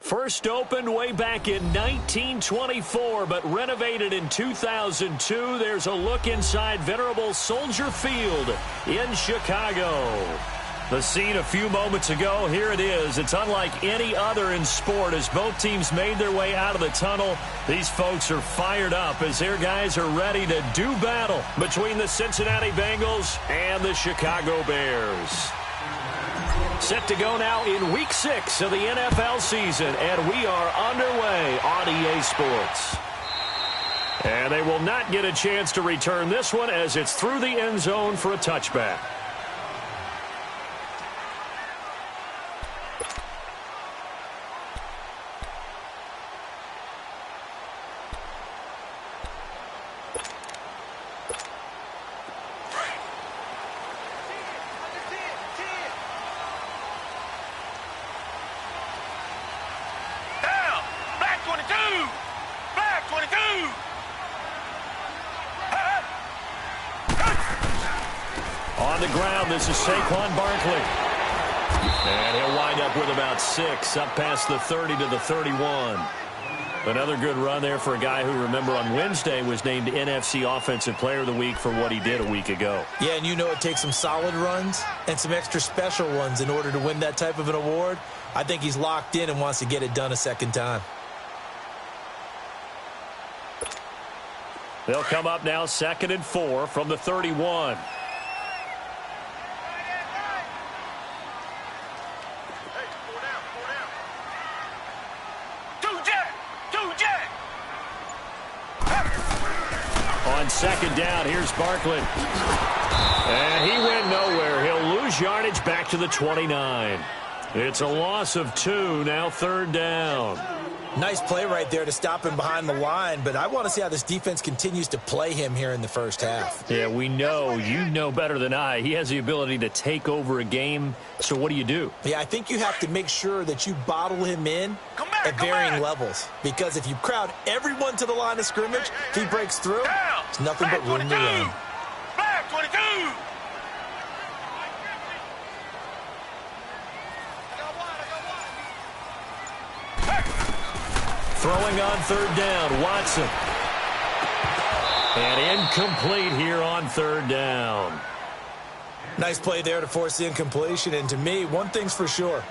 First opened way back in 1924, but renovated in 2002. There's a look inside venerable Soldier Field in Chicago. The scene a few moments ago, here it is. It's unlike any other in sport as both teams made their way out of the tunnel. These folks are fired up as their guys are ready to do battle between the Cincinnati Bengals and the Chicago Bears. Set to go now in Week 6 of the NFL season, and we are underway on EA Sports. And they will not get a chance to return this one as it's through the end zone for a touchback. On the ground, this is Saquon Barkley. And he'll wind up with about 6, up past the 30 to the 31. Another good run there for a guy who, remember, on Wednesday was named NFC Offensive Player of the Week for what he did a week ago. Yeah, and you know it takes some solid runs and some extra special ones in order to win that type of an award. I think he's locked in and wants to get it done a second time. They'll come up now 2nd and 4 from the 31. On 2nd down, here's Barkley. And he went nowhere. He'll lose yardage back to the 29. It's a loss of 2, now 3rd down. Nice play right there to stop him behind the line, but I want to see how this defense continues to play him here in the first half. Yeah, we know. You know better than I. He has the ability to take over a game, so what do? Yeah, I think you have to make sure that you bottle him in at varying levels, because if you crowd everyone to the line of scrimmage, if he breaks through, it's nothing but room to run. Back 22! Throwing on 3rd down, Watson. And incomplete here on 3rd down. Nice play there to force the incompletion. And to me, one thing's for sure.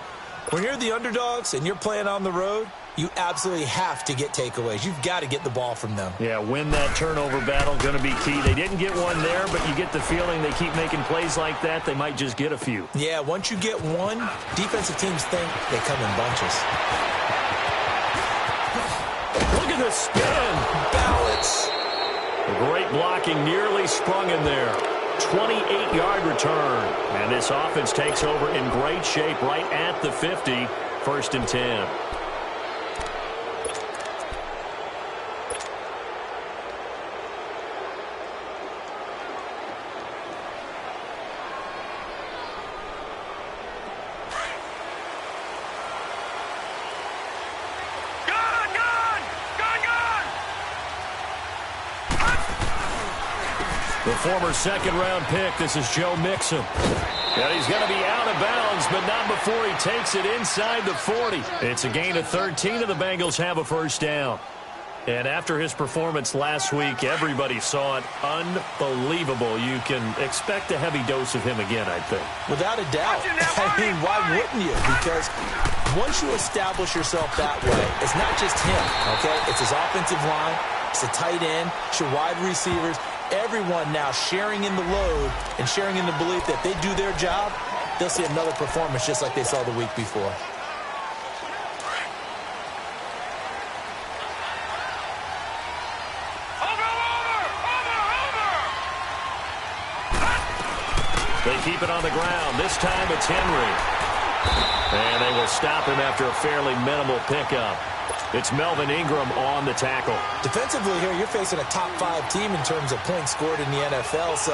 When you're the underdogs and you're playing on the road, you absolutely have to get takeaways. You've got to get the ball from them. Yeah, win that turnover battle, going to be key. They didn't get one there, but you get the feeling they keep making plays like that, they might just get a few. Yeah, once you get one, defensive teams think they come in bunches. Look at the spin. Balance. The great blocking nearly sprung in there. 28-yard return. And this offense takes over in great shape right at the 50. 1st and 10. The former 2nd-round pick, this is Joe Mixon. And he's going to be out of bounds, but not before he takes it inside the 40. It's a gain of 13, and the Bengals have a 1st down. And after his performance last week, everybody saw it. Unbelievable. You can expect a heavy dose of him again, I think. Without a doubt. I mean, why wouldn't you? Because once you establish yourself that way, it's not just him, okay? It's his offensive line. It's a tight end. It's your wide receivers. Everyone now sharing in the load and sharing in the belief that they do their job, they'll see another performance just like they saw the week before. They keep it on the ground. This time it's Henry. And they will stop him after a fairly minimal pickup. It's Melvin Ingram on the tackle. Defensively here, you're facing a top 5 team in terms of points scored in the NFL. So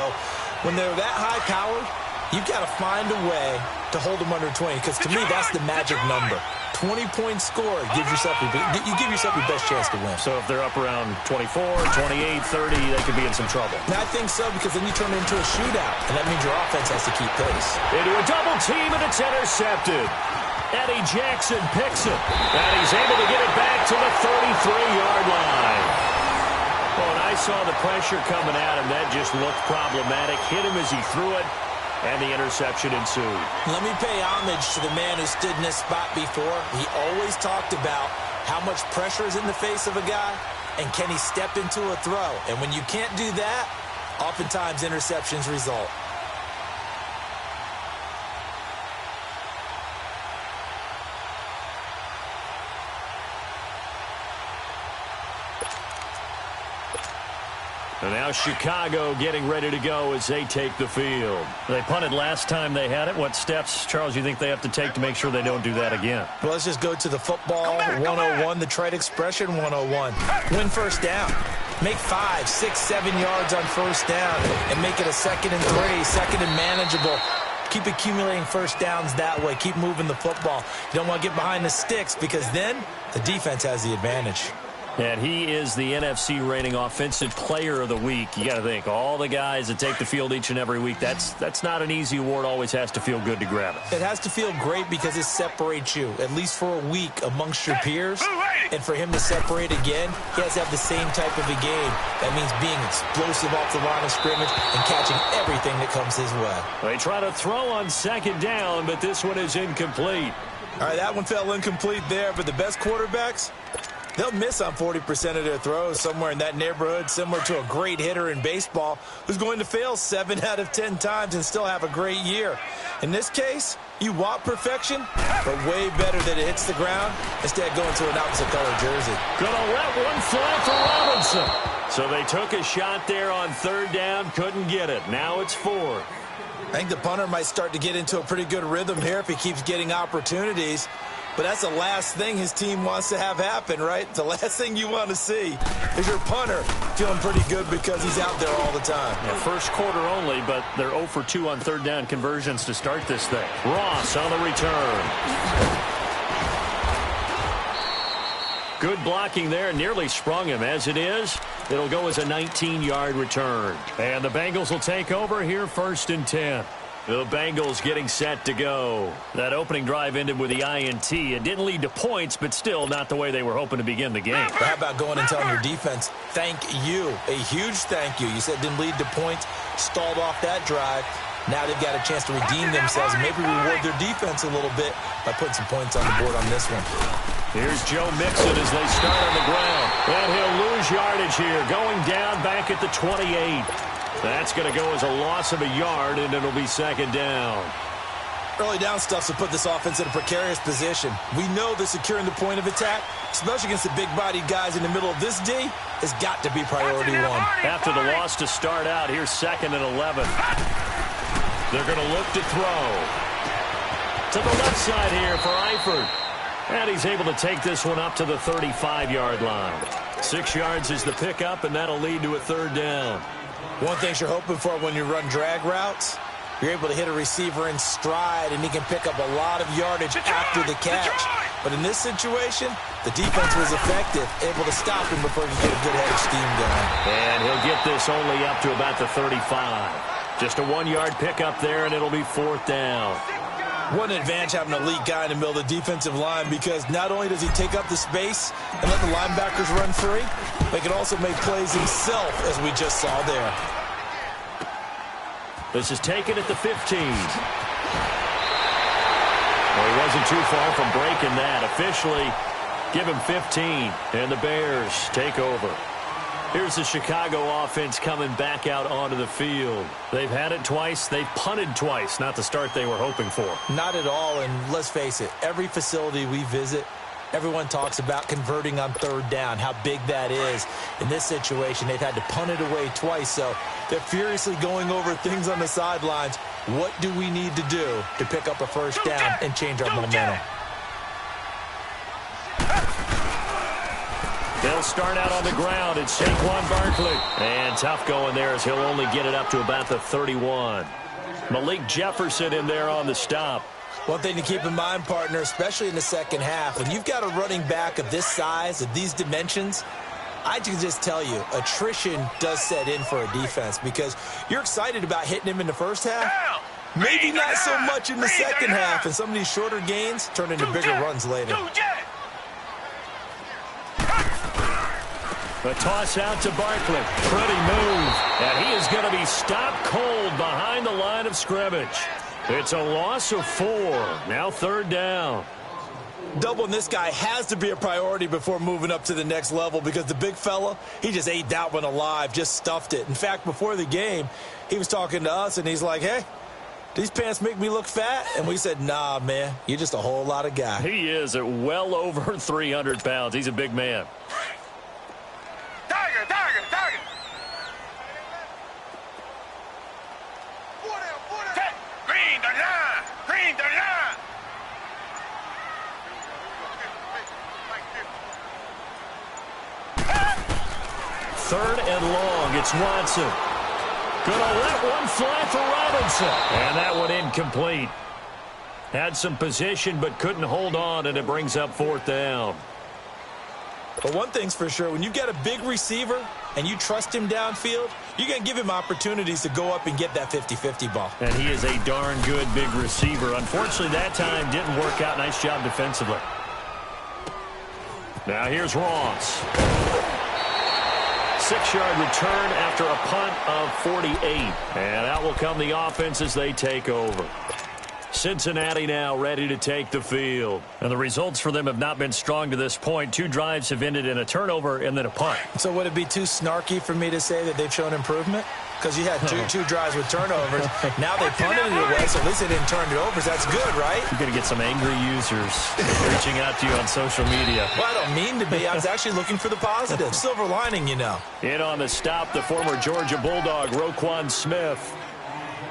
when they're that high-powered, You've got to find a way to hold them under 20, because to me, that's the magic number. 20-point score, you give yourself your best chance to win. So if they're up around 24, 28, 30, they could be in some trouble. And I think so, because then you turn it into a shootout, and that means your offense has to keep pace. Into a double team, and it's intercepted. Eddie Jackson picks it, and he's able to get it back to the 33-yard line. Well, when I saw the pressure coming at him, that just looked problematic. Hit him as he threw it, and the interception ensued. Let me pay homage to the man who stood in this spot before. He always talked about how much pressure is in the face of a guy, and can he step into a throw. And when you can't do that, oftentimes interceptions result. And now Chicago getting ready to go as they take the field. They punted last time they had it. What steps, Charles, you think they have to take to make sure they don't do that again? Well, let's just go to the football 101, the trite expression 101. Win first down. Make 5, 6, 7 yards on first down and make it a 2nd and 3, second and manageable. Keep accumulating first downs that way. Keep moving the football. You don't want to get behind the sticks, because then the defense has the advantage. And he is the NFC rating offensive player of the week. You got to think, all the guys that take the field each and every week, that's not an easy award. Always has to feel good to grab it. It has to feel great because it separates you, at least for a week, amongst your peers. And for him to separate again, he has to have the same type of a game. That means being explosive off the line of scrimmage and catching everything that comes his way. They try to throw on second down, but this one is incomplete. All right, that one fell incomplete there, but the best quarterbacks, they'll miss on 40% of their throws, somewhere in that neighborhood, similar to a great hitter in baseball who's going to fail 7 out of 10 times and still have a great year. In this case, you want perfection, but way better that it hits the ground instead of going to an opposite color jersey. Gonna let one fly for Robinson. So they took a shot there on third down, couldn't get it. Now it's 4. I think the punter might start to get into a pretty good rhythm here if he keeps getting opportunities. But that's the last thing his team wants to have happen, right? The last thing you want to see is your punter feeling pretty good because he's out there all the time. Yeah, first quarter only, but they're 0 for 2 on third down conversions to start this thing. Ross on the return. Good blocking there, nearly sprung him. As it is, it'll go as a 19-yard return. And the Bengals will take over here, 1st and 10. The Bengals getting set to go. That opening drive ended with the INT. It didn't lead to points, but still not the way they were hoping to begin the game. How about going and telling your defense, thank you, a huge thank you. You said it didn't lead to points, stalled off that drive. Now they've got a chance to redeem themselves and maybe reward their defense a little bit by putting some points on the board on this one. Here's Joe Mixon as they start on the ground. And he'll lose yardage here, going down back at the 28. That's going to go as a loss of a yard, and it'll be 2nd down. Early down stuff to put this offense in a precarious position. We know that securing the point of attack, especially against the big-bodied guys in the middle of this D, has got to be priority 1. After the loss to start out, here's 2nd and 11. They're going to look to throw. To the left side here for Eifert. And he's able to take this one up to the 35-yard line. 6 yards is the pickup, and that'll lead to a 3rd down. One thing you're hoping for when you run drag routes, you're able to hit a receiver in stride, and he can pick up a lot of yardage after the catch. But in this situation, the defense was effective, able to stop him before he could get a good head of steam going. And he'll get this only up to about the 35. Just a 1-yard pickup there, and it'll be 4th down. What an advantage having an elite guy in the middle of the defensive line, because not only does he take up the space and let the linebackers run free, but he can also make plays himself, as we just saw there. This is taken at the 15. Well, he wasn't too far from breaking that. Officially, give him 15, and the Bears take over. Here's the Chicago offense coming back out onto the field. They've had it twice. They've punted twice. Not the start they were hoping for. Not at all, and let's face it, every facility we visit, everyone talks about converting on third down, how big that is. In this situation, they've had to punt it away twice, so they're furiously going over things on the sidelines. What do we need to do to pick up a first down and change our momentum? They'll start out on the ground. It's Saquon Barkley. And tough going there as he'll only get it up to about the 31. Malik Jefferson in there on the stop. One thing to keep in mind, partner, especially in the second half, when you've got a running back of this size, of these dimensions, I can just tell you, attrition does set in for a defense because you're excited about hitting him in the first half. Maybe not so much in the second half, and some of these shorter gains turn into bigger runs later. The toss out to Barkley. Pretty move. And he is going to be stopped cold behind the line of scrimmage. It's a loss of 4. Now 3rd down. Doubling this guy has to be a priority before moving up to the next level because the big fella, he just ate that one alive, just stuffed it. In fact, before the game, he was talking to us, and he's like, hey, these pants make me look fat? And we said, nah, man, you're just a whole lot of guy. He is at well over 300 pounds. He's a big man. Tiger. Green the line. 3rd and long. It's Watson. Gonna let one fly for Robinson. And that one incomplete. Had some position but couldn't hold on, and it brings up 4th down. But one thing's for sure, when you get a big receiver and you trust him downfield, you're going to give him opportunities to go up and get that 50-50 ball. And he is a darn good big receiver. Unfortunately, that time didn't work out. Nice job defensively. Now here's Ross. 6-yard return after a punt of 48. And out will come the offense as they take over. Cincinnati now ready to take the field. And the results for them have not been strong to this point. 2 drives have ended in a turnover and then a punt. So would it be too snarky for me to say that they've shown improvement? Because you had two drives with turnovers. Now they punted it away, so at least they didn't turn it over. So that's good, right? You're going to get some angry users reaching out to you on social media. Well, I don't mean to be. I was actually looking for the positive. Silver lining, you know. In on the stop, the former Georgia Bulldog, Roquan Smith.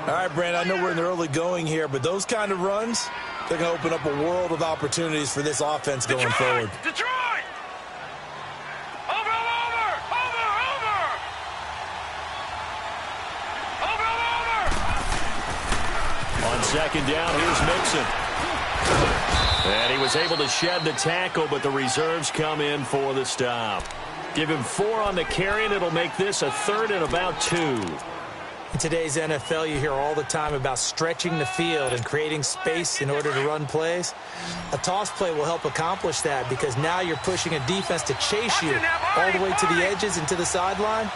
All right, Brand, I know we're in the early going here, but those kind of runs, they're going to open up a world of opportunities for this offense going forward. Detroit! Over! On 2nd down, here's Mixon. And he was able to shed the tackle, but the reserves come in for the stop. Give him 4 on the carry, and it'll make this a 3rd and about 2. In today's NFL, you hear all the time about stretching the field and creating space in order to run plays. A toss play will help accomplish that because now you're pushing a defense to chase you all the way to the edges and to the sideline.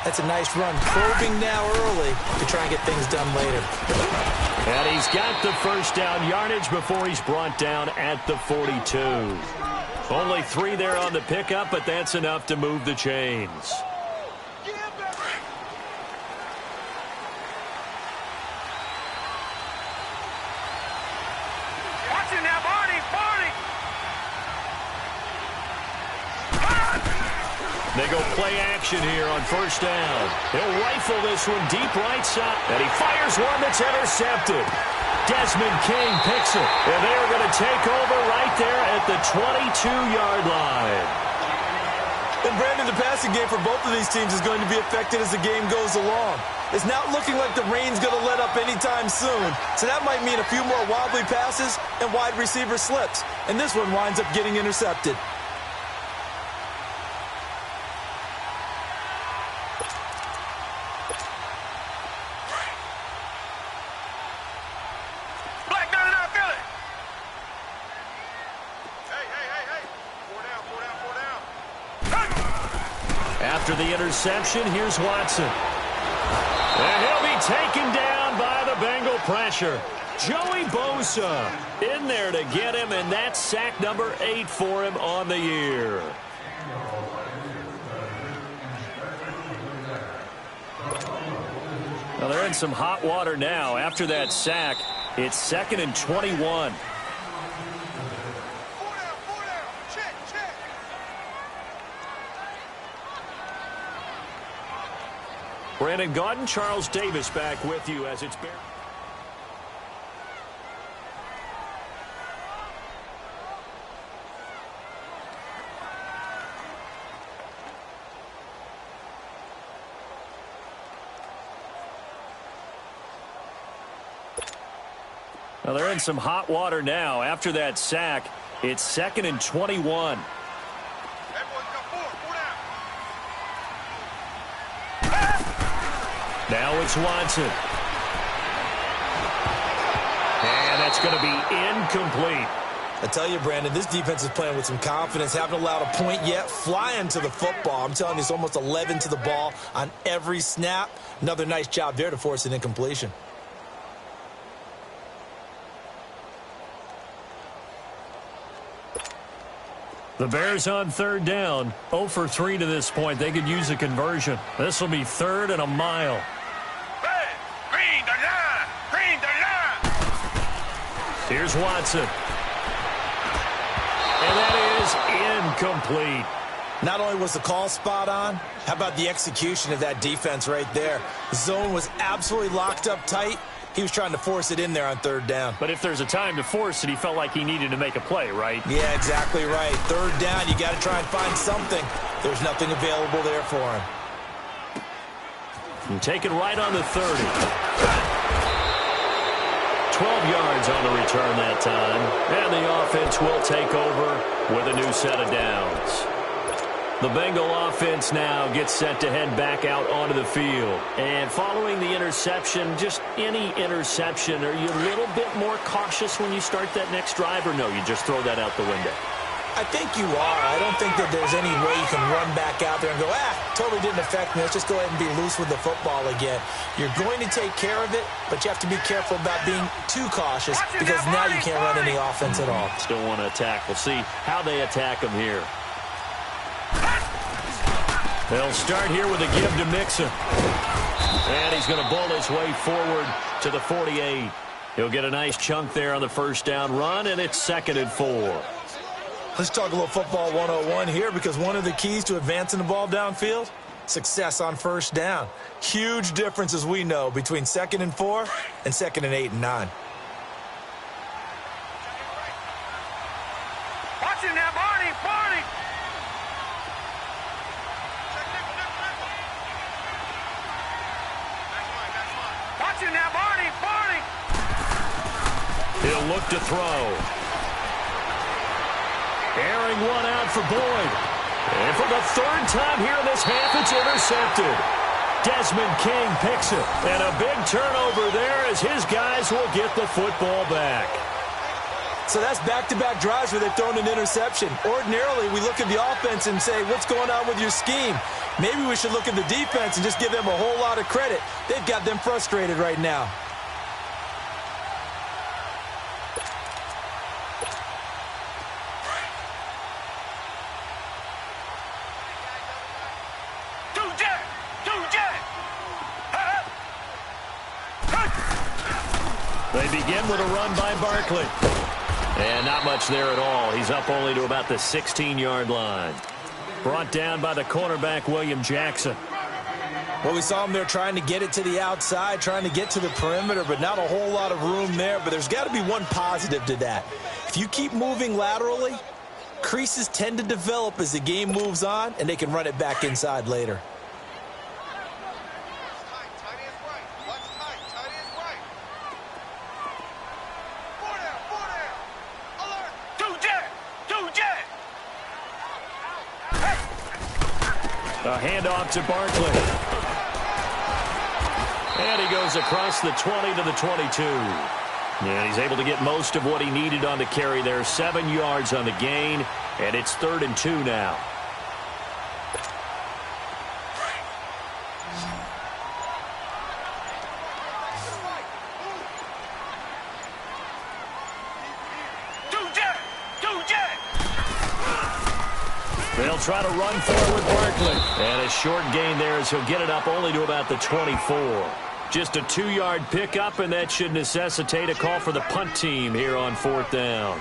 That's a nice run. Probing now early to try and get things done later. And he's got the 1st down yardage before he's brought down at the 42. Only 3 there on the pickup, but that's enough to move the chains. They go play action here on 1st down. He'll rifle this one deep right side. And he fires one that's intercepted. Desmond King picks it. And they are going to take over right there at the 22-yard line. And Brandon, the passing game for both of these teams is going to be affected as the game goes along. It's not looking like the rain's going to let up anytime soon. So that might mean a few more wobbly passes and wide receiver slips. And this one winds up getting intercepted. After the interception, here's Watson. And he'll be taken down by the Bengal pressure. Joey Bosa in there to get him, and that's sack number 8 for him on the year. Well, they're in some hot water now. After that sack, it's 2nd and 21. Brandon Gaudin, Charles Davis back with you as it's bare. Well, they're in some hot water now. After that sack, it's 2nd and 21. Now it's Watson. And that's going to be incomplete. I tell you, Brandon, this defense is playing with some confidence. Haven't allowed a point yet. Flying to the football. I'm telling you, it's almost 11 to the ball on every snap. Another nice job there to force an incompletion. The Bears on 3rd down. 0 for 3 to this point. They could use a conversion. This will be 3rd and a mile. Green the line! Green the line! Here's Watson. And that is incomplete. Not only was the call spot on, how about the execution of that defense right there? The zone was absolutely locked up tight. He was trying to force it in there on 3rd down. But if there's a time to force it, he felt like he needed to make a play, right? Yeah, exactly right. 3rd down, you got to try and find something. There's nothing available there for him. And take it right on the 30. 12 yards on the return that time. And the offense will take over with a new set of downs. The Bengal offense now gets set to head back out onto the field. And following the interception, just any interception, are you a little bit more cautious when you start that next drive, or no, you just throw that out the window? I think you are. I don't think that there's any way you can run back out there and go, totally didn't affect me. Let's just go ahead and be loose with the football again. You're going to take care of it, but you have to be careful about being too cautious because now you can't run any offense at all. Still want to attack. We'll see how they attack him here. They'll start here with a give to Mixon. And he's going to bowl his way forward to the 48. He'll get a nice chunk there on the 1st down run, and it's 2nd and 4. Let's talk a little football 101 here, because one of the keys to advancing the ball downfield, success on 1st down. Huge difference, as we know, between 2nd and 4 and 2nd and 8 and 9. Watch him now, Barney! Barney! Watch him now, Barney! Barney! He'll look to throw. Airing one out for Boyd. And for the 3rd time here in this half, it's intercepted. Desmond King picks it. And a big turnover there as his guys will get the football back. So that's back-to-back drives where they've thrown an interception. Ordinarily, we look at the offense and say, what's going on with your scheme? Maybe we should look at the defense and just give them a whole lot of credit. They've got them frustrated right now. They begin with a run by Barkley. And not much there at all. He's up only to about the 16-yard line. Brought down by the cornerback, William Jackson. Well, we saw him there trying to get it to the outside, trying to get to the perimeter, but not a whole lot of room there. But there's got to be one positive to that. If you keep moving laterally, creases tend to develop as the game moves on, and they can run it back inside later. A handoff to Barkley. And he goes across the 20 to the 22. And he's able to get most of what he needed on the carry there. 7 yards on the gain, and it's 3rd and 2 now. They'll try to run forward Barkley. And a short gain there as he'll get it up only to about the 24. Just a 2-yard pickup, and that should necessitate a call for the punt team here on 4th down.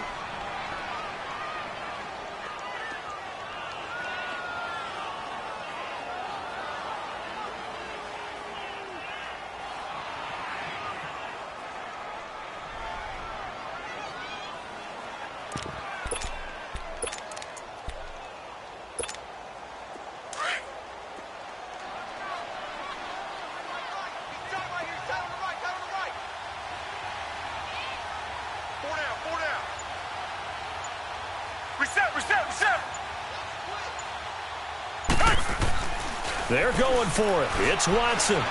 They're going for it. It's Watson.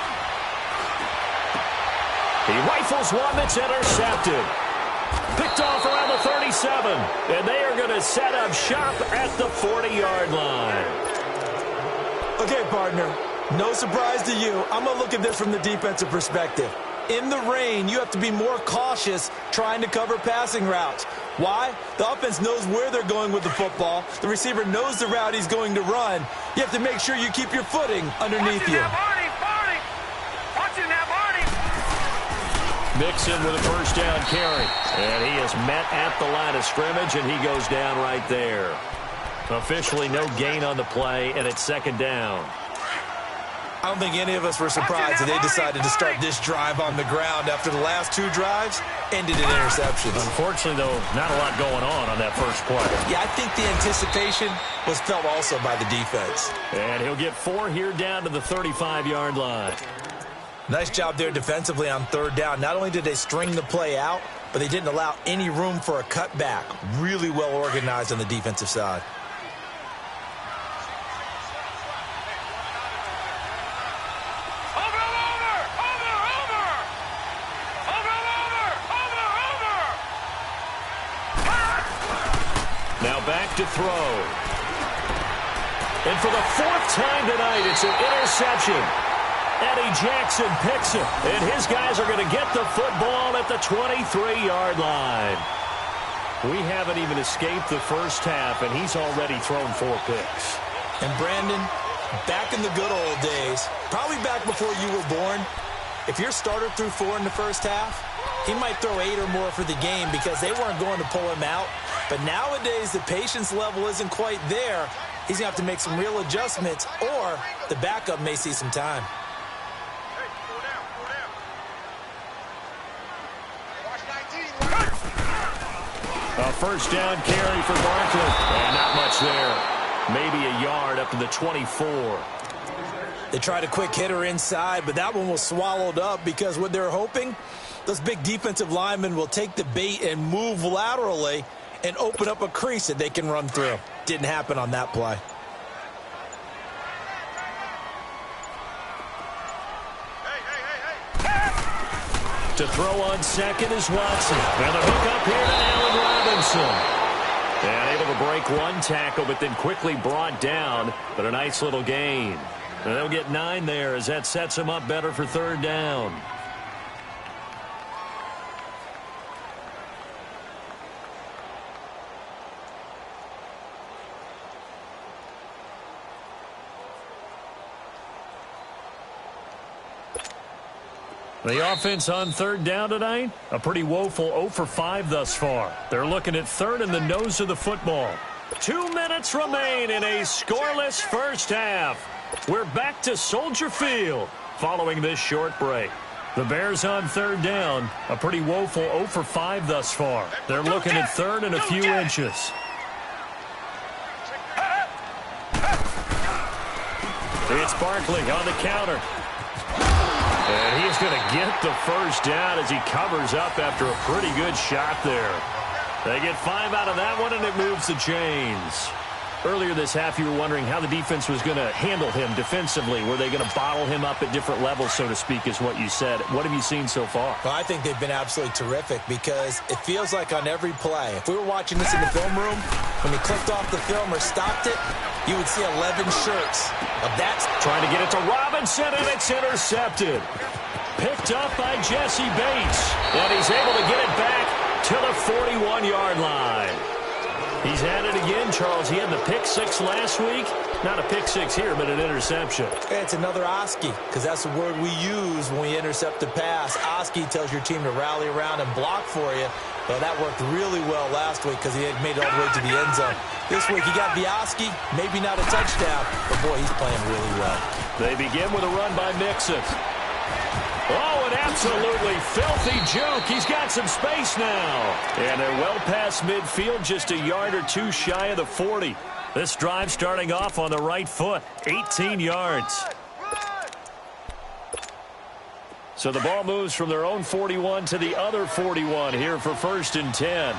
He rifles one that's intercepted. Picked off around the 37. And they are going to set up shop at the 40-yard line. Okay, partner. No surprise to you. I'm going to look at this from the defensive perspective. In the rain, you have to be more cautious trying to cover passing routes. Why? The offense knows where they're going with the football. The receiver knows the route he's going to run. You have to make sure you keep your footing underneath you. Mixon with a first down carry. And he is met at the line of scrimmage, and he goes down right there. Officially no gain on the play, and it's second down. I don't think any of us were surprised that they decided to start this drive on the ground after the last two drives ended in interceptions. Unfortunately, though, not a lot going on that first play. Yeah, I think the anticipation was felt also by the defense. And he'll get 4 here down to the 35-yard line. Nice job there defensively on third down. Not only did they string the play out, but they didn't allow any room for a cutback. Really well organized on the defensive side. Now back to throw. And for the 4th time tonight, it's an interception. Eddie Jackson picks it, and his guys are going to get the football at the 23-yard line. We haven't even escaped the first half, and he's already thrown 4 picks. And Brandon, back in the good old days, probably back before you were born, if your starter threw 4 in the first half, he might throw 8 or more for the game because they weren't going to pull him out. But nowadays, the patience level isn't quite there. He's going to have to make some real adjustments, or the backup may see some time. A first down carry for Barkley. And not much there. Maybe a yard up to the 24. They tried a quick hitter inside, but that one was swallowed up because what they're hoping, those big defensive linemen will take the bait and move laterally and open up a crease that they can run through. Didn't happen on that play. To throw on second is Watson. And the hook up here to Allen Robinson. And able to break one tackle, but then quickly brought down. But a nice little gain. And they'll get 9 there as that sets them up better for third down. The offense on third down tonight, a pretty woeful 0 for 5 thus far. They're looking at third in the nose of the football. 2 minutes remain in a scoreless first half. We're back to Soldier Field following this short break. The Bears on third down, a pretty woeful 0 for 5 thus far. They're looking at third and a few inches. It's Barkley on the counter. And he's going to get the first down as he covers up after a pretty good shot there. They get 5 out of that one, and it moves the chains. Earlier this half, you were wondering how the defense was going to handle him defensively. Were they going to bottle him up at different levels, so to speak, is what you said. What have you seen so far? Well, I think they've been absolutely terrific because it feels like on every play, if we were watching this in the film room, when we clicked off the film or stopped it, you would see 11 shirts of that. Trying to get it to Robinson, and it's intercepted. Picked up by Jesse Bates. And he's able to get it back to the 41-yard line. He's had it again, Charles. He had the pick 6 last week. Not a pick 6 here, but an interception. It's another Oski, because that's the word we use when we intercept a pass. Oski tells your team to rally around and block for you. Well, that worked really well last week because he had made it all the way to the end zone. This week he got Oski, maybe not a touchdown, but boy, he's playing really well. They begin with a run by Mixon. Oh, an absolutely filthy juke. He's got some space now. And they're well past midfield, just a yard or 2 shy of the 40. This drive starting off on the right foot, 18 yards. So the ball moves from their own 41 to the other 41 here for 1st and 10.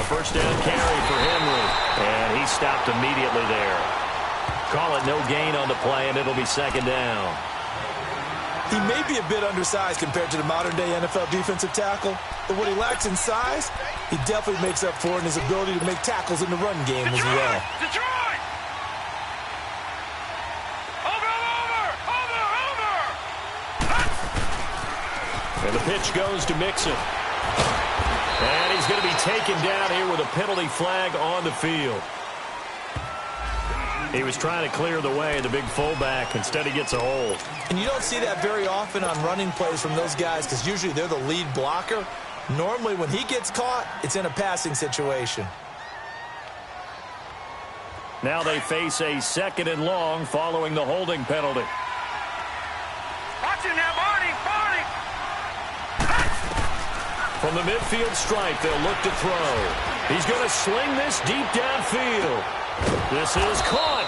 A first down carry for Henry. And he stopped immediately there. Call it no gain on the play, and it'll be second down. He may be a bit undersized compared to the modern-day NFL defensive tackle, but what he lacks in size, he definitely makes up for in his ability to make tackles in the run game as well. Detroit! Over! And the pitch goes to Mixon. And he's going to be taken down here with a penalty flag on the field. He was trying to clear the way, the big fullback. Instead, he gets a hold. And you don't see that very often on running plays from those guys because usually they're the lead blocker. Normally, when he gets caught, it's in a passing situation. Now they face a second and long following the holding penalty. Watch it now, Barney! Barney! From the midfield stripe, they'll look to throw. He's going to sling this deep downfield. This is caught.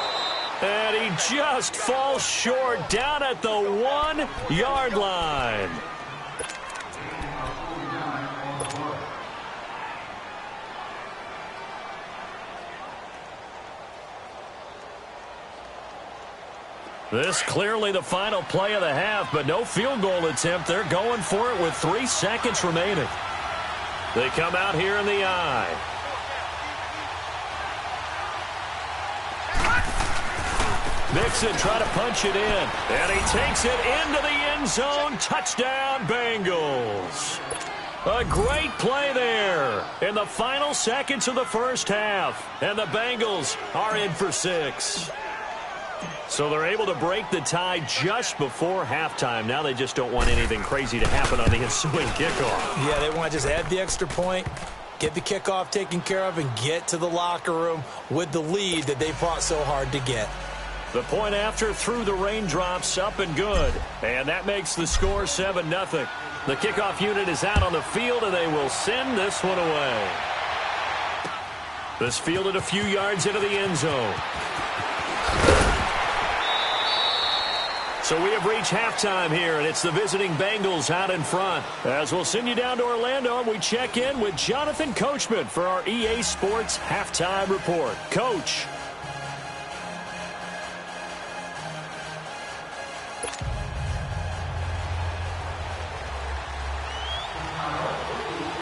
And he just falls short down at the 1-yard line. This clearly the final play of the half, but no field goal attempt. They're going for it with 3 seconds remaining. They come out here in the eye. Mixon trying to punch it in, and he takes it into the end zone. Touchdown, Bengals. A great play there in the final seconds of the first half, and the Bengals are in for 6. So they're able to break the tie just before halftime. Now they just don't want anything crazy to happen on the ensuing kickoff. Yeah, they want to just add the extra point, get the kickoff taken care of, and get to the locker room with the lead that they fought so hard to get. The point after through the raindrops, up and good. And that makes the score 7-0. The kickoff unit is out on the field, and they will send this one away. This fielded a few yards into the end zone. So we have reached halftime here, and it's the visiting Bengals out in front. As we'll send you down to Orlando, we check in with Jonathan Coachman for our EA Sports Halftime Report. Coach.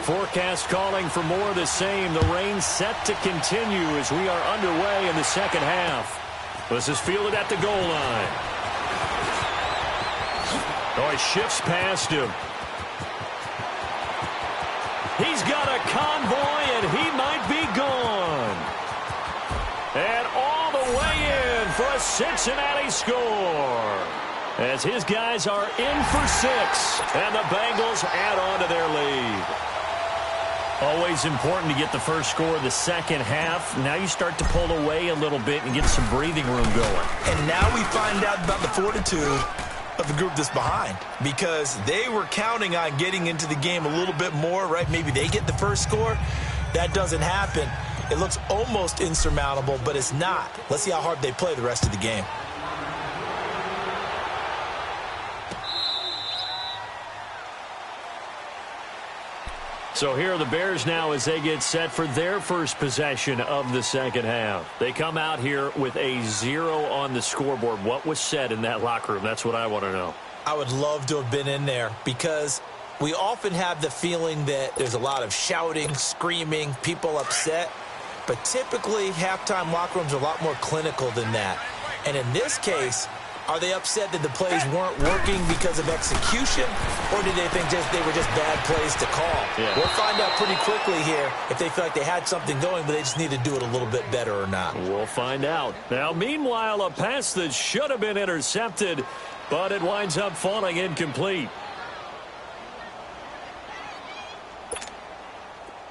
Forecast calling for more of the same. The rain set to continue as we are underway in the second half. This is fielded at the goal line. Oh, he shifts past him. He's got a convoy, and he might be gone. And all the way in for a Cincinnati score. As his guys are in for 6, and the Bengals add on to their lead. Always important to get the first score of the second half. Now you start to pull away a little bit and get some breathing room going. And now we find out about the fortitude of the group that's behind, because they were counting on getting into the game a little bit more, right? Maybe they get the first score. That doesn't happen. It looks almost insurmountable, but it's not. Let's see how hard they play the rest of the game. So here are the Bears now as they get set for their first possession of the second half. They come out here with a 0 on the scoreboard. What was said in that locker room? That's what I want to know. I would love to have been in there, because we often have the feeling that there's a lot of shouting, screaming, people upset. But typically, halftime locker rooms are a lot more clinical than that. And in this case, are they upset that the plays weren't working because of execution, or did they think they were just bad plays to call? Yeah. We'll find out pretty quickly here if they feel like they had something going, but they just need to do it a little bit better or not. We'll find out. Now, meanwhile, a pass that should have been intercepted, but it winds up falling incomplete.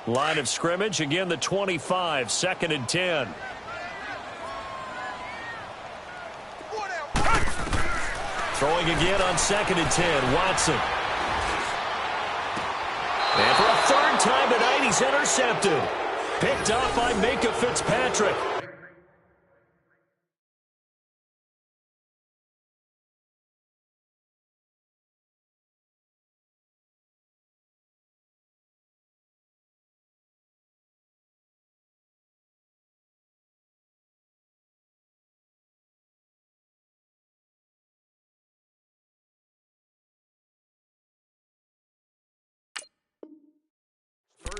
Line of scrimmage, again the 25, 2nd and 10. Throwing again on 2nd and 10, Watson. And for a third time tonight, he's intercepted. Picked off by Minkah Fitzpatrick.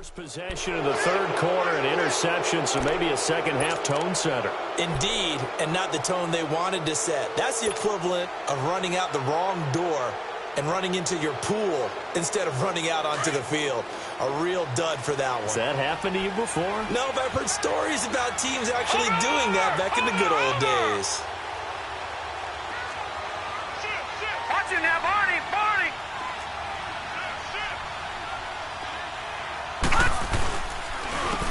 First possession of the third quarter, an interception, so maybe a second-half tone setter. Indeed, and not the tone they wanted to set. That's the equivalent of running out the wrong door and running into your pool instead of running out onto the field. A real dud for that one. Has that happened to you before? No, but I've heard stories about teams actually doing that back in the good old days. Watch it now, Barney! Barney!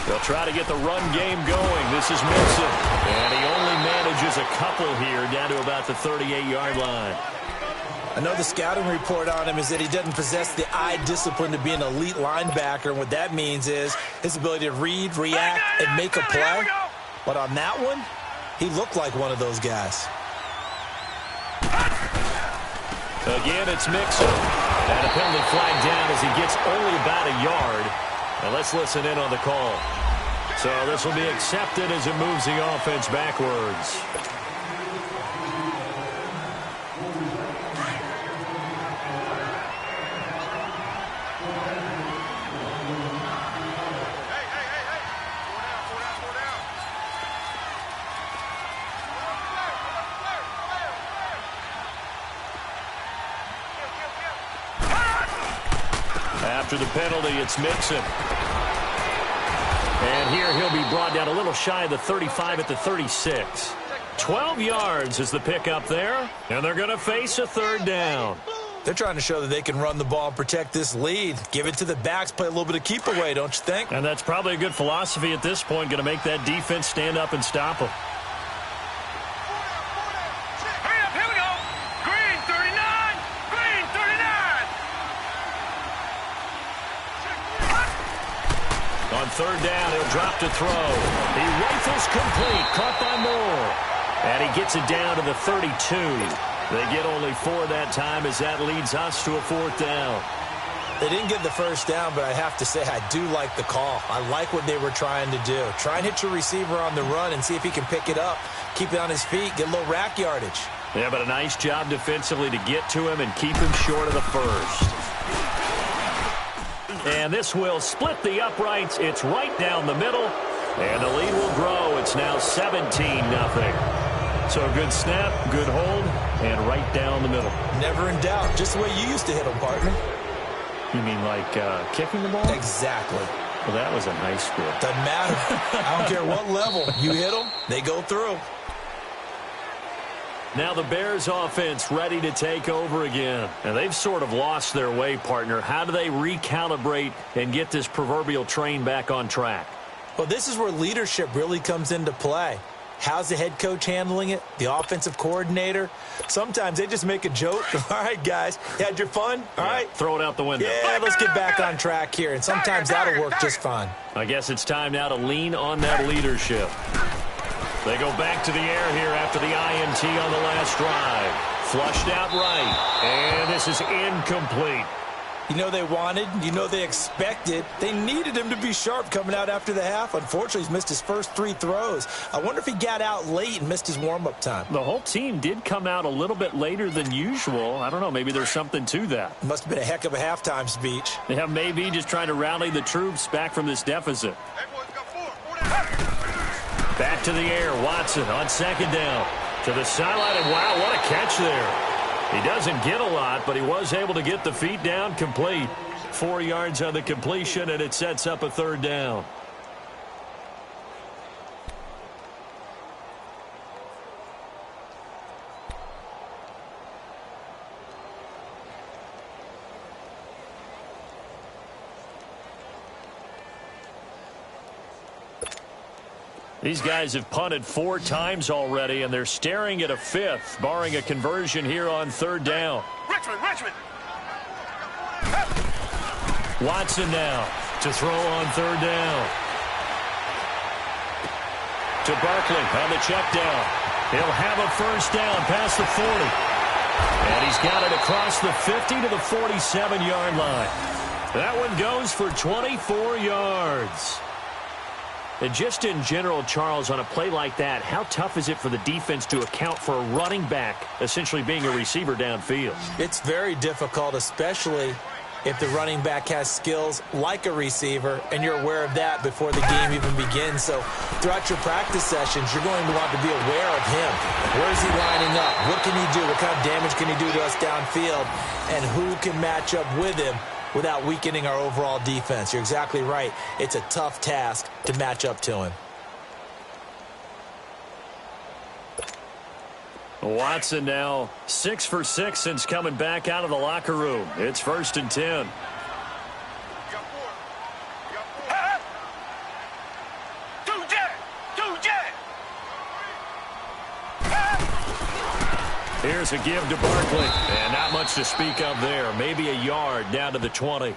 They'll try to get the run game going. This is Mixon. And he only manages a couple here down to about the 38-yard line. I know the scouting report on him is that he doesn't possess the eye discipline to be an elite linebacker. And what that means is his ability to read, react, and make a play. But on that one, he looked like one of those guys. Again, it's Mixon. And a penalty flag down as he gets only about a yard. Now let's listen in on the call. So this will be accepted as it moves the offense backwards. After the penalty, it's Mixon. And here he'll be brought down a little shy of the 35 at the 36. 12 yards is the pickup there, and they're going to face a third down. They're trying to show that they can run the ball and protect this lead. Give it to the backs, play a little bit of keep away, don't you think? And that's probably a good philosophy at this point, going to make that defense stand up and stop them. Here we go! Green 39! Green 39! On third down, he'll drop to throw. He rifles complete, caught by Moore. And he gets it down to the 32. They get only 4 that time as that leads us to a fourth down. They didn't get the first down, but I have to say I do like the call. I like what they were trying to do. Try and hit your receiver on the run and see if he can pick it up, keep it on his feet, get a little rack yardage. Yeah, but a nice job defensively to get to him and keep him short of the first. And this will split the uprights. It's right down the middle. And the lead will grow. It's now 17-0. So a good snap, good hold, and right down the middle. Never in doubt. Just the way you used to hit them, partner. You mean like kicking the ball? Exactly. Well, that was a nice score. Doesn't matter. I don't care what level. You hit them, they go through. Now the Bears offense ready to take over again. And they've sort of lost their way, partner. How do they recalibrate and get this proverbial train back on track? Well, this is where leadership really comes into play. How's the head coach handling it? The offensive coordinator? Sometimes they just make a joke. All right, guys, you had your fun? All right. Throw it out the window. Yeah, let's get back on track here. And sometimes that'll work just fine. I guess it's time now to lean on that leadership. They go back to the air here after the INT on the last drive. Flushed out right. And this is incomplete. You know they wanted, you know they expected. They needed him to be sharp coming out after the half. Unfortunately, he's missed his first 3 throws. I wonder if he got out late and missed his warm-up time. The whole team did come out a little bit later than usual. I don't know, maybe there's something to that. Must have been a heck of a halftime speech. Yeah, maybe just trying to rally the troops back from this deficit. Back to the air, Watson on second down. To the sideline, and wow, what a catch there. He doesn't get a lot, but he was able to get the feet down complete. 4 yards on the completion, and it sets up a third down. These guys have punted 4 times already, and they're staring at a 5th, barring a conversion here on third down. Richmond! Watson now to throw on third down. To Barkley on the check down. He'll have a first down past the 40. And he's got it across the 50 to the 47-yard line. That one goes for 24 yards. And just in general, Charles, on a play like that, how tough is it for the defense to account for a running back essentially being a receiver downfield? It's very difficult, especially if the running back has skills like a receiver, and you're aware of that before the game even begins. So throughout your practice sessions, you're going to want to be aware of him. Where is he lining up? What can he do? What kind of damage can he do to us downfield? And who can match up with him without weakening our overall defense? You're exactly right. It's a tough task to match up to him. Watson now 6 for 6 since coming back out of the locker room. It's 1st and 10. Here's a give to Barkley, and not much to speak of there. Maybe a yard down to the 20.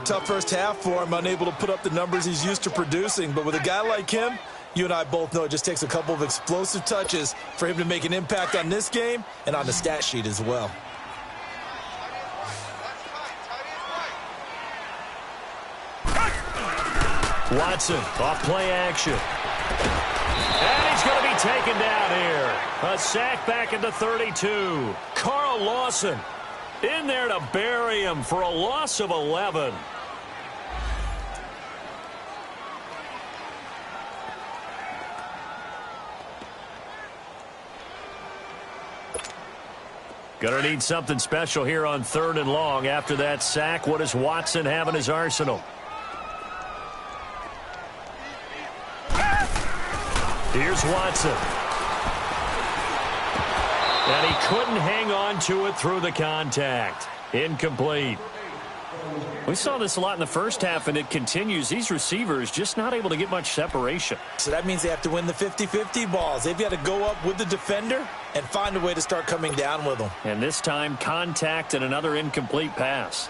Tough first half for him, unable to put up the numbers he's used to producing. But with a guy like him, you and I both know it just takes a couple of explosive touches for him to make an impact on this game and on the stat sheet as well. Watson off play action. And he's going to be taken down here. A sack back into 32. Carl Lawson in there to bury him for a loss of 11. Gonna need something special here on 3rd and long. After that sack, what does Watson have in his arsenal? Here's Watson. And he couldn't hang on to it through the contact. Incomplete. We saw this a lot in the first half, and it continues. These receivers just not able to get much separation. So that means they have to win the 50-50 balls. They've got to go up with the defender and find a way to start coming down with them. And this time, contact and another incomplete pass.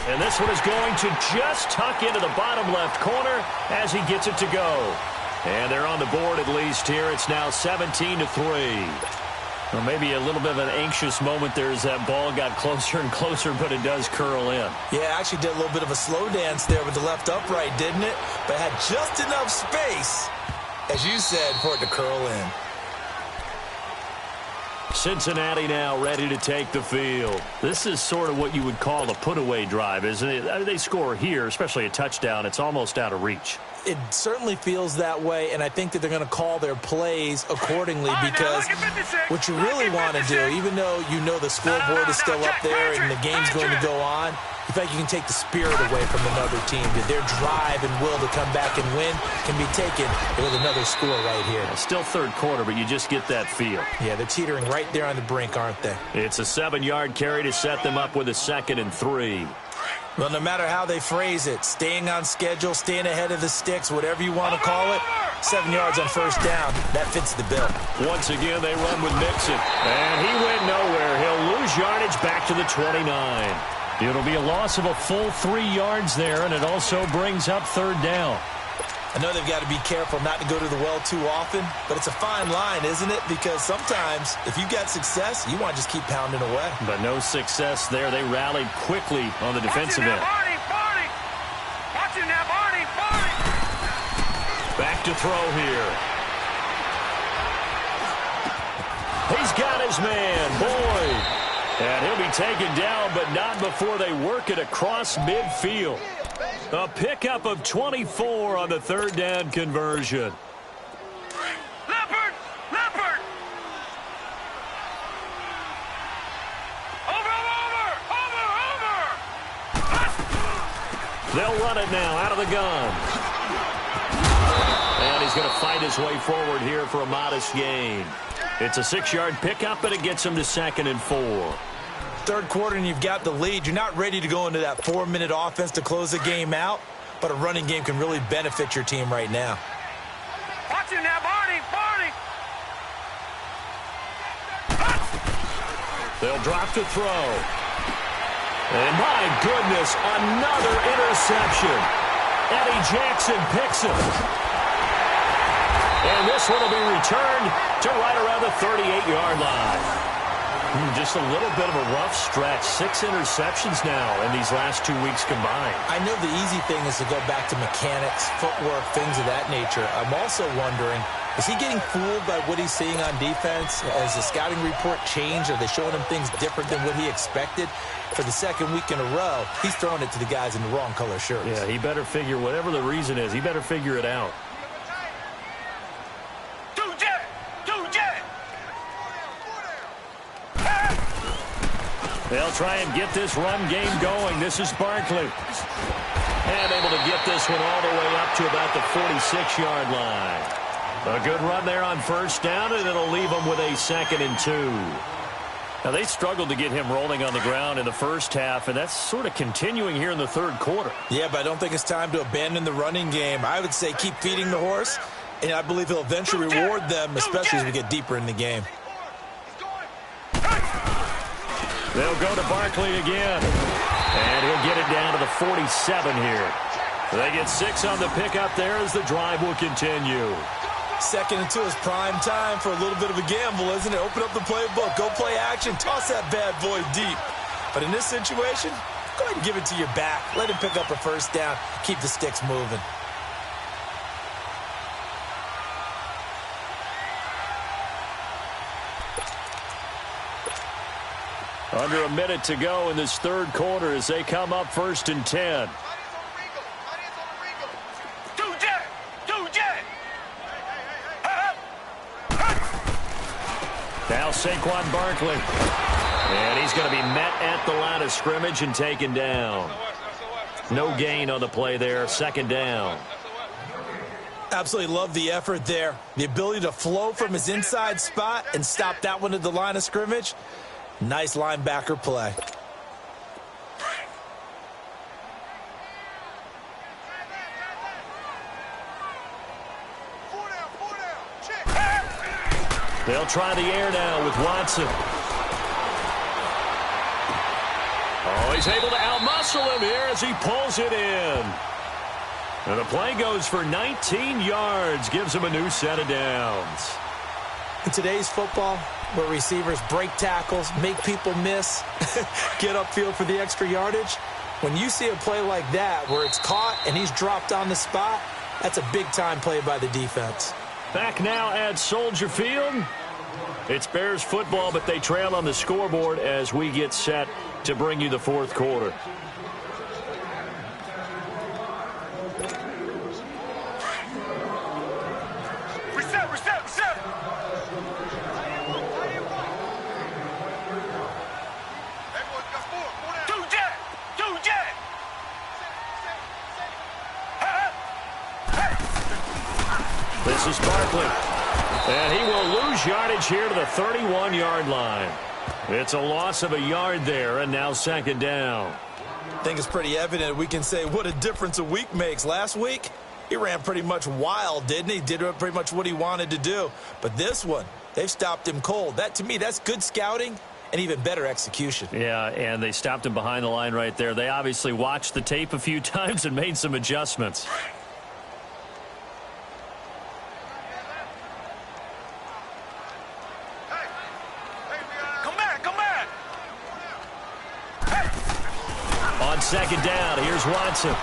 And this one is going to just tuck into the bottom left corner as he gets it to go. And they're on the board at least here. It's now 17-3. Well, maybe a little bit of an anxious moment there as that ball got closer and closer, but it does curl in. Yeah, actually did a little bit of a slow dance there with the left upright, didn't it? But had just enough space, as you said, for it to curl in. Cincinnati now ready to take the field. This is sort of what you would call a put-away drive, isn't it? They score here, especially a touchdown. It's almost out of reach. It certainly feels that way, and I think that they're going to call their plays accordingly because what you really want to do, even though you know the scoreboard is still up there and the game's going to go on, you feel like you can take the spirit away from another team. That their drive and will to come back and win can be taken with another score right here. Still 3rd quarter, but you just get that feel. Yeah, they're teetering right there on the brink, aren't they? It's a 7-yard carry to set them up with a 2nd and 3. Well, no matter how they phrase it, staying on schedule, staying ahead of the sticks, whatever you want to call it, 7 yards on 1st down, that fits the bill. Once again, they run with Mixon. And he went nowhere. He'll lose yardage back to the 29. It'll be a loss of a full 3 yards there, and it also brings up 3rd down. I know they've got to be careful not to go to the well too often, but it's a fine line, isn't it? Because sometimes, if you've got success, you want to just keep pounding away. But no success there. They rallied quickly on the defensive end. Back to throw here. He's got his man, Boyd. And he'll be taken down, but not before they work it across midfield. A pickup of 24 on the 3rd down conversion. Leopard! Leopard! Over! They'll run it now out of the gun. And he's going to fight his way forward here for a modest gain. It's a 6-yard pickup, but it gets him to 2nd and 4. 3rd quarter and you've got the lead. You're not ready to go into that 4-minute offense to close the game out, but a running game can really benefit your team right now. Watch him now, Barney! Barney! They'll drop to throw. And my goodness, another interception. Eddie Jackson picks it. And this one will be returned to right around the 38-yard line. Just a little bit of a rough stretch. 6 interceptions now in these last 2 weeks combined. I know the easy thing is to go back to mechanics, footwork, things of that nature. I'm also wondering, Is he getting fooled by what he's seeing on defense? Has the scouting report changed? Are they showing him things different than what he expected? For the second week in a row, he's throwing it to the guys in the wrong color shirts. Yeah, he better figure, whatever the reason is, he better figure it out. They'll try and get this run game going. This is Barkley. And able to get this one all the way up to about the 46-yard line. A good run there on first down, and it'll leave them with a 2nd and 2. Now, they struggled to get him rolling on the ground in the first half, and that's sort of continuing here in the third quarter. Yeah, but I don't think it's time to abandon the running game. I would say keep feeding the horse, and I believe he'll eventually reward them, especially as we get deeper in the game. They'll go to Barkley again. And he'll get it down to the 47 here. They get 6 on the pickup there as the drive will continue. 2nd and 2 is prime time for a little bit of a gamble, isn't it? Open up the playbook, go play action, toss that bad boy deep. But in this situation, go ahead and give it to your back. Let him pick up a first down, keep the sticks moving. Under a minute to go in this third quarter as they come up 1st and 10. Now Saquon Barkley. And he's going to be met at the line of scrimmage and taken down. No gain on the play there. 2nd down. Absolutely love the effort there. The ability to flow from his inside spot and stop that one at the line of scrimmage. Nice linebacker play. They'll try the air now with Watson. Oh, he's able to outmuscle him here as he pulls it in. And the play goes for 19 yards, gives him a new set of downs. In today's football, where receivers break tackles, make people miss, get upfield for the extra yardage, when you see a play like that where it's caught and he's dropped on the spot, that's a big-time play by the defense. Back now at Soldier Field. It's Bears football, but they trail on the scoreboard as we get set to bring you the fourth quarter. This is Barkley. And he will lose yardage here to the 31-yard line. It's a loss of a yard there, and now 2nd down. I think it's pretty evident we can say what a difference a week makes. Last week, he ran pretty much wild, didn't he? Did pretty much what he wanted to do. But this one, they've stopped him cold. That, to me, that's good scouting and even better execution. Yeah, and they stopped him behind the line right there. They obviously watched the tape a few times and made some adjustments. On 2nd down, here's Watson.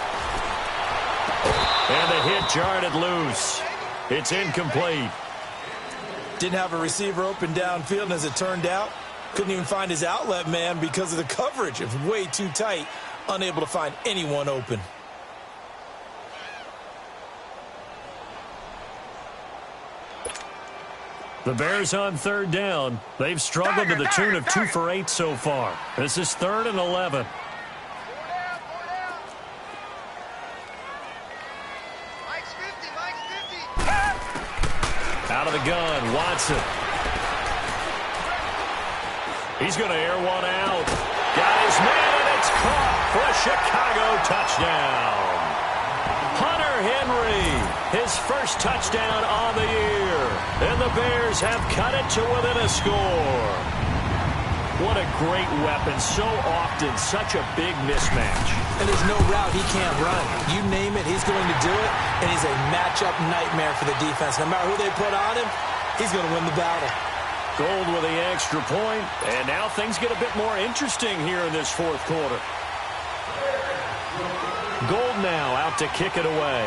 And the hit jarred it loose. It's incomplete. Didn't have a receiver open downfield, and as it turned out, couldn't even find his outlet man because of the coverage. It was way too tight, unable to find anyone open. The Bears on 3rd down. They've struggled to the tune of 2 for 8 so far. This is 3rd and 11. Out of the gun, Watson. He's going to air one out. Got his man, and it's caught for a Chicago touchdown. Hunter Henry, his first touchdown on the year. And the Bears have cut it to within a score. What a great weapon. So often, such a big mismatch. And there's no route he can't run. You name it, he's going to do it. And he's a matchup nightmare for the defense. No matter who they put on him, he's going to win the battle. Gold with the extra point. And now things get a bit more interesting here in this fourth quarter. Gold now out to kick it away.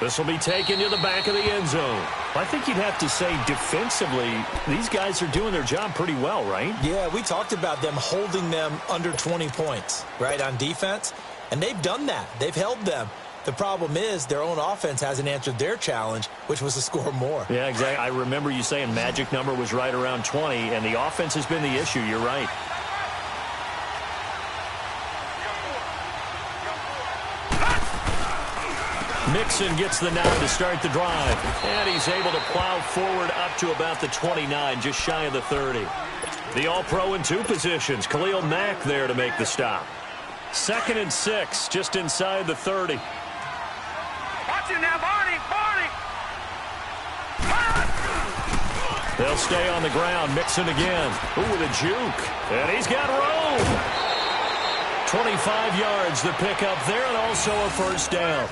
This will be taken to the back of the end zone. I think you'd have to say defensively, these guys are doing their job pretty well, right? Yeah, we talked about them holding them under 20 points, right, on defense. And they've done that. They've held them. The problem is their own offense hasn't answered their challenge, which was to score more. Yeah, exactly. I remember you saying magic number was right around 20, and the offense has been the issue. You're right. Mixon gets the nod to start the drive. And he's able to plow forward up to about the 29, just shy of the 30. The All-Pro in 2 positions. Khalil Mack there to make the stop. 2nd and 6, just inside the 30. Watch him now, Barney. They'll stay on the ground. Mixon again. Ooh, with a juke. And he's got room. 25 yards the pickup there, and also a first down.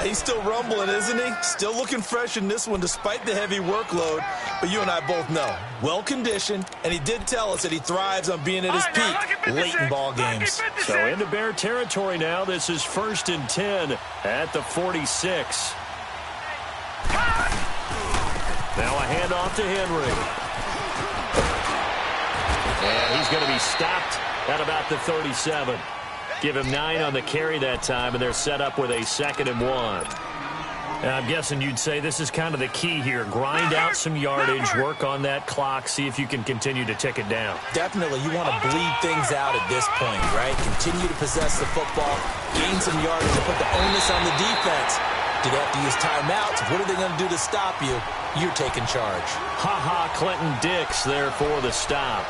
He's still rumbling, isn't he? Still looking fresh in this one despite the heavy workload. But you and I both know, well-conditioned, and he did tell us that he thrives on being at his peak late in ball games. So into Bear territory now. This is 1st and 10 at the 46. Now a handoff to Henry. And he's going to be stopped at about the 37. Give him 9 on the carry that time, and they're set up with a 2nd and 1. And I'm guessing you'd say this is kind of the key here. Grind out some yardage, work on that clock, see if you can continue to tick it down. Definitely. You want to bleed things out at this point, right? Continue to possess the football, gain some yardage, and put the onus on the defense. Do they have to use timeouts? What are they going to do to stop you? You're taking charge. Ha-ha, Clinton Dix there for the stop.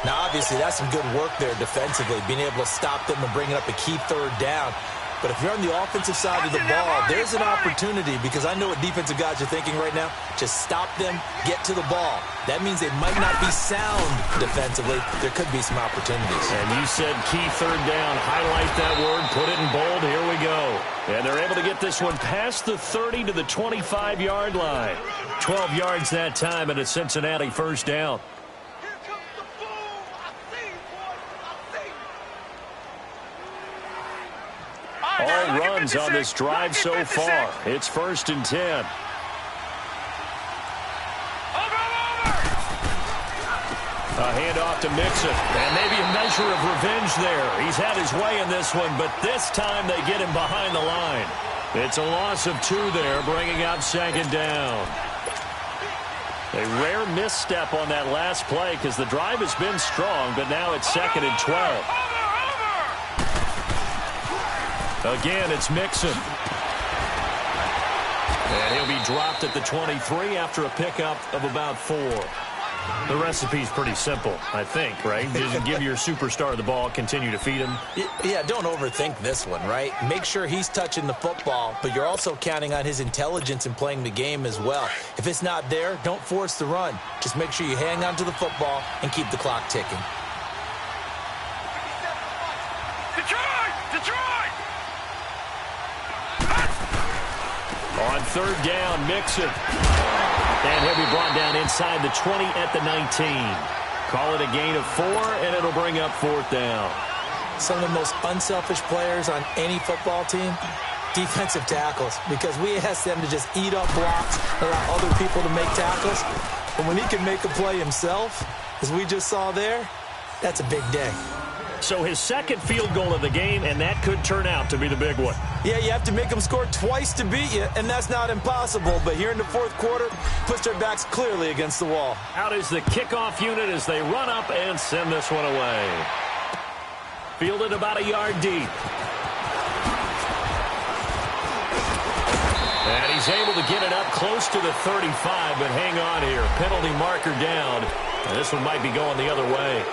Now, obviously, that's some good work there defensively, being able to stop them and bringing up a key 3rd down. But if you're on the offensive side of the ball, there's an opportunity, because I know what defensive guys are thinking right now. Just stop them, get to the ball. That means they might not be sound defensively. There could be some opportunities. And you said key 3rd down. Highlight that word, put it in bold. Here we go. And they're able to get this one past the 30 to the 25-yard line. 12 yards that time, and a Cincinnati first down. All runs on this drive so far. It's 1st and 10. A handoff to Mixon. And maybe a measure of revenge there. He's had his way in this one, but this time they get him behind the line. It's a loss of 2 there, bringing up 2nd down. A rare misstep on that last play because the drive has been strong, but now it's 2nd and 12. Again, it's Mixon. And he'll be dropped at the 23 after a pickup of about 4. The recipe's pretty simple, I think, right? Just give your superstar the ball, continue to feed him. Yeah, don't overthink this one, right? Make sure he's touching the football, but you're also counting on his intelligence in playing the game as well. If it's not there, don't force the run. Just make sure you hang on to the football and keep the clock ticking. On 3rd down, Mixon. And he'll be brought down inside the 20 at the 19. Call it a gain of 4, and it'll bring up 4th down. Some of the most unselfish players on any football team, defensive tackles, because we ask them to just eat up blocks, allow other people to make tackles. But when he can make a play himself, as we just saw there, that's a big day. So his 2nd field goal of the game, and that could turn out to be the big one. Yeah, you have to make them score twice to beat you, and that's not impossible. But here in the 4th quarter, puts their backs clearly against the wall. Out is the kickoff unit as they run up and send this one away. Fielded about a yard deep. And he's able to get it up close to the 35, but hang on here. Penalty marker down. And this one might be going the other way.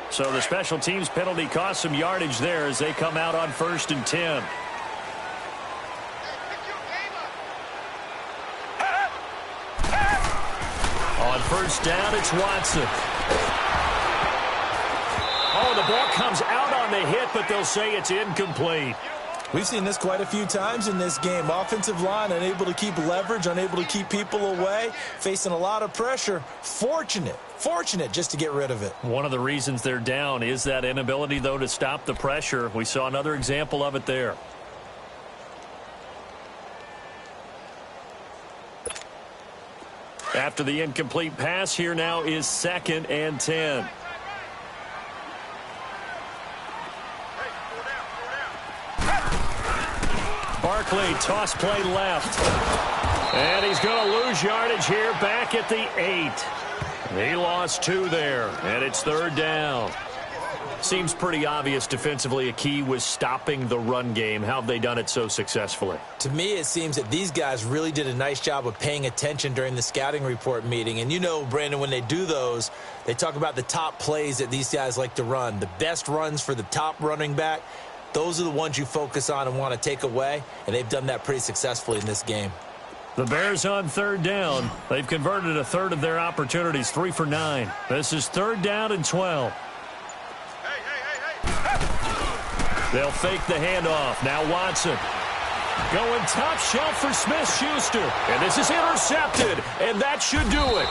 So the special teams penalty cost some yardage there as they come out on 1st and 10. On 1st down, it's Watson. Oh, the ball comes out on the hit, but they'll say it's incomplete. We've seen this quite a few times in this game. Offensive line unable to keep leverage, unable to keep people away, facing a lot of pressure. Fortunate just to get rid of it. One of the reasons they're down is that inability, though, to stop the pressure. We saw another example of it there. After the incomplete pass, here now is 2nd and 10. Barkley, toss play left. And he's going to lose yardage here back at the 8. He lost 2 there, and it's 3rd down. Seems pretty obvious defensively a key was stopping the run game. How have they done it so successfully? To me, it seems that these guys really did a nice job of paying attention during the scouting report meeting. And you know, Brandon, when they do those, they talk about the top plays that these guys like to run. The best runs for the top running back, those are the ones you focus on and want to take away. And they've done that pretty successfully in this game. The Bears on 3rd down. They've converted a third of their opportunities, 3 for 9. This is 3rd down and 12. They'll fake the handoff. Now Watson. Going top shelf for Smith-Schuster. And this is intercepted. And that should do it.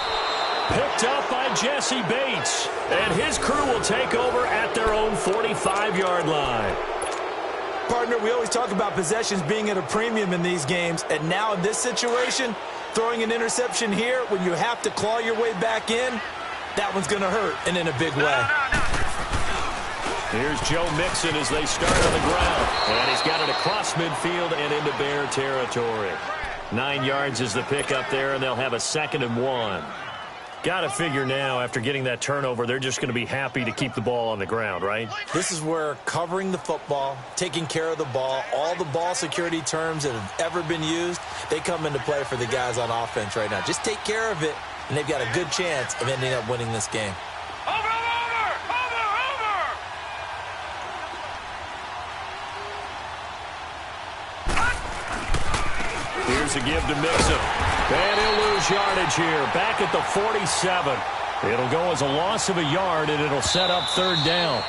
Picked up by Jesse Bates. And his crew will take over at their own 45-yard line. Partner, we always talk about possessions being at a premium in these games. And now in this situation, throwing an interception here when you have to claw your way back in, that one's going to hurt, and in a big way. Here's Joe Mixon as they start on the ground. And he's got it across midfield and into Bear territory. 9 yards is the pickup there, and they'll have a 2nd and 1. Got to figure now, after getting that turnover, they're just going to be happy to keep the ball on the ground, right? This is where covering the football, taking care of the ball, all the ball security terms that have ever been used, they come into play for the guys on offense right now. Just take care of it, and they've got a good chance of ending up winning this game. Here's a give to Mixon. And he'll lose yardage here. Back at the 47. It'll go as a loss of a yard, and it'll set up 3rd down.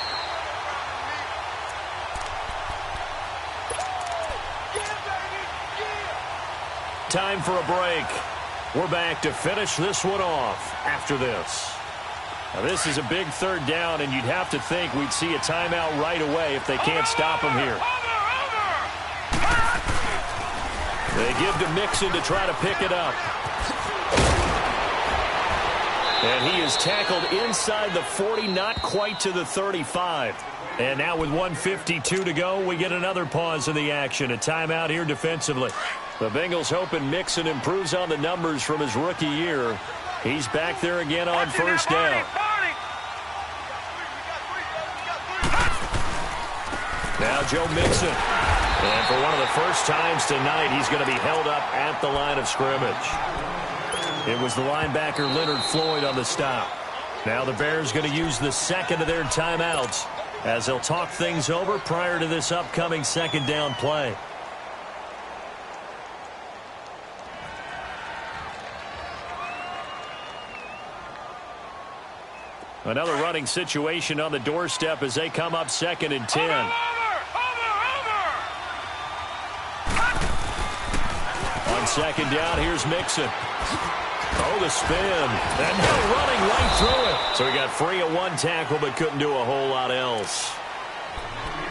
Time for a break. We're back to finish this one off after this. Now, this is a big 3rd down, and you'd have to think we'd see a timeout right away if they can't stop him here. They give to Mixon to try to pick it up. And he is tackled inside the 40, not quite to the 35. And now with 1:52 to go, we get another pause in the action. A timeout here defensively. The Bengals hoping Mixon improves on the numbers from his rookie year. He's back there again on 1st down. Now Joe Mixon. And for one of the first times tonight, he's going to be held up at the line of scrimmage. It was the linebacker Leonard Floyd on the stop. Now the Bears going to use the 2nd of their timeouts as they'll talk things over prior to this upcoming 2nd down play. Another running situation on the doorstep as they come up 2nd and 10. On 2nd down, here's Mixon. Oh, the spin. And now running right through it. So he got free of 1 tackle but couldn't do a whole lot else.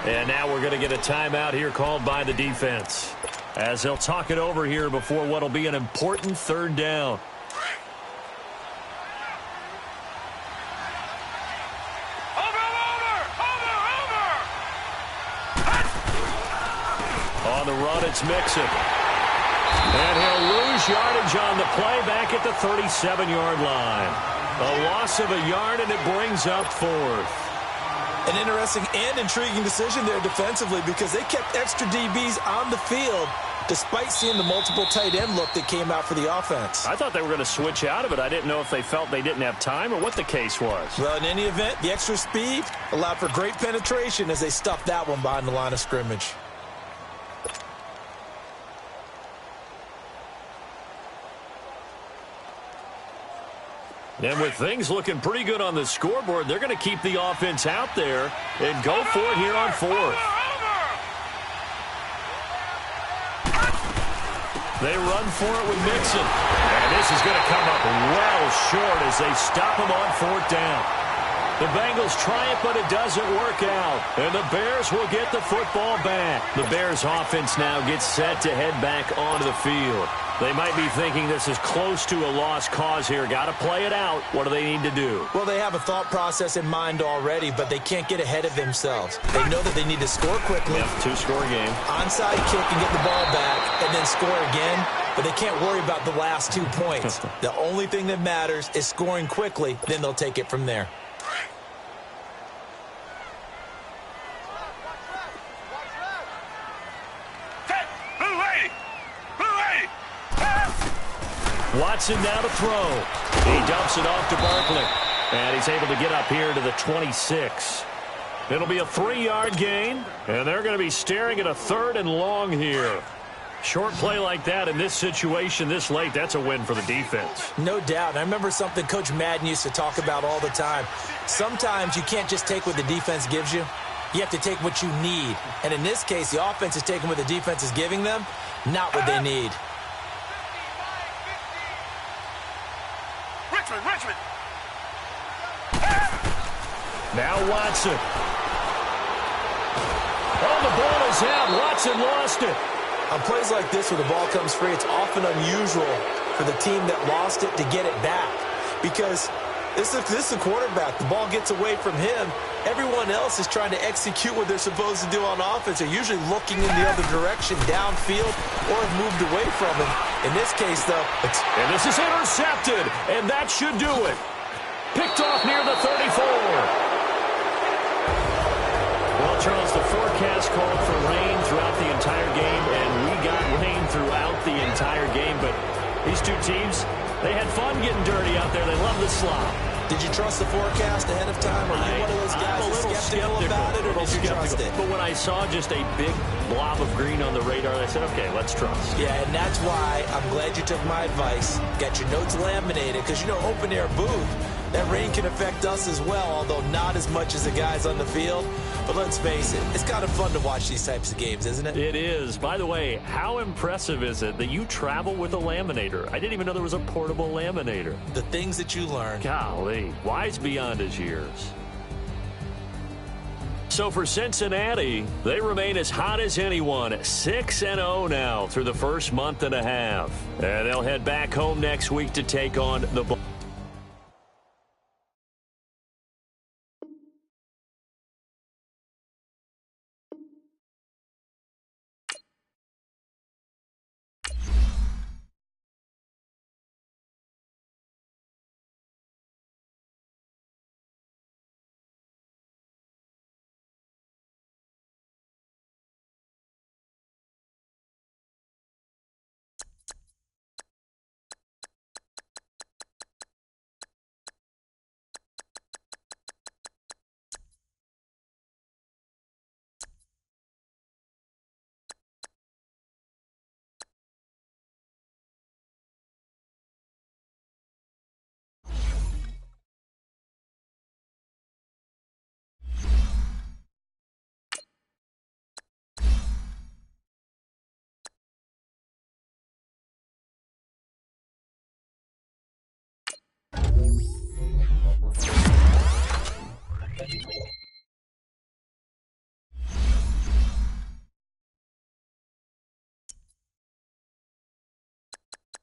And now we're going to get a timeout here called by the defense as they'll talk it over here before what will be an important 3rd down. On the run, it's Mixon. And he'll lose yardage on the play back at the 37-yard line. A loss of a yard, and it brings up 4th. An interesting and intriguing decision there defensively because they kept extra DBs on the field despite seeing the multiple tight end look that came out for the offense. I thought they were going to switch out of it. I didn't know if they felt they didn't have time or what the case was. Well, in any event, the extra speed allowed for great penetration as they stuffed that one behind the line of scrimmage. And with things looking pretty good on the scoreboard, they're going to keep the offense out there and go for it here on 4th. They run for it with Mixon. And this is going to come up well short as they stop him on 4th down. The Bengals try it, but it doesn't work out. And the Bears will get the football back. The Bears offense now gets set to head back onto the field. They might be thinking this is close to a lost cause here. Got to play it out. What do they need to do? Well, they have a thought process in mind already, but they can't get ahead of themselves. They know that they need to score quickly. Yep, 2-score game. Onside kick and get the ball back, and then score again. But they can't worry about the last 2 points. The only thing that matters is scoring quickly. Then they'll take it from there. Watson now to throw. He dumps it off to Barkley. And he's able to get up here to the 26. It'll be a 3-yard gain. And they're going to be staring at a 3rd and long here. Short play like that in this situation this late, that's a win for the defense. No doubt. I remember something Coach Madden used to talk about all the time. Sometimes you can't just take what the defense gives you. You have to take what you need. And in this case, the offense is taking what the defense is giving them, not what they need. Richmond. Now Watson. Oh, the ball is out. Watson lost it. On plays like this where the ball comes free, it's often unusual for the team that lost it to get it back. Because this is a quarterback. The ball gets away from him. Everyone else is trying to execute what they're supposed to do on offense. They're usually looking in the other direction, downfield, or have moved away from him. In this case, though, and this is intercepted, and that should do it. Picked off near the 34. Well, Charles, the forecast called for rain throughout the entire game, and we got rain throughout the entire game. But these two teams, they had fun getting dirty out there. They love the slop. Did you trust the forecast ahead of time? Or are you one of those guys that's skeptical about it, or did you trust it? But when I saw just a big blob of green on the radar, I said, okay, let's trust. Yeah, and that's why I'm glad you took my advice. Got your notes laminated, because, you know, open-air booth, that rain can affect us as well, although not as much as the guys on the field. But let's face it, it's kind of fun to watch these types of games, isn't it? It is. By the way, how impressive is it that you travel with a laminator? I didn't even know there was a portable laminator. The things that you learn. Golly, wise beyond his years. So for Cincinnati, they remain as hot as anyone, 6-0 now through the first month and a half. And they'll head back home next week to take on the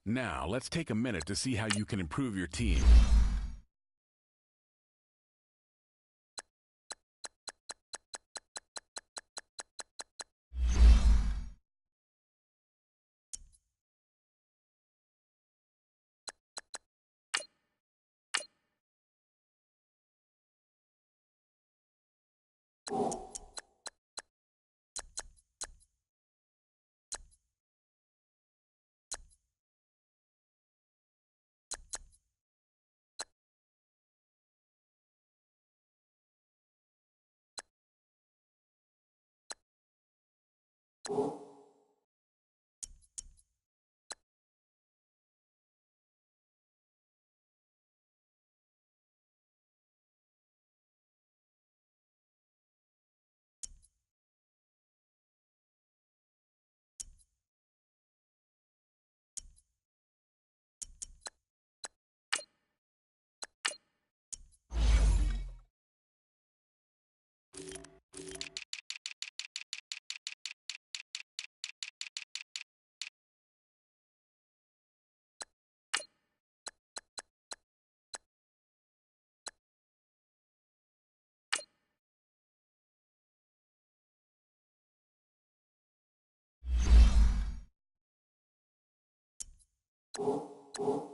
Now, let's take a minute to see how you can improve your team. Bye.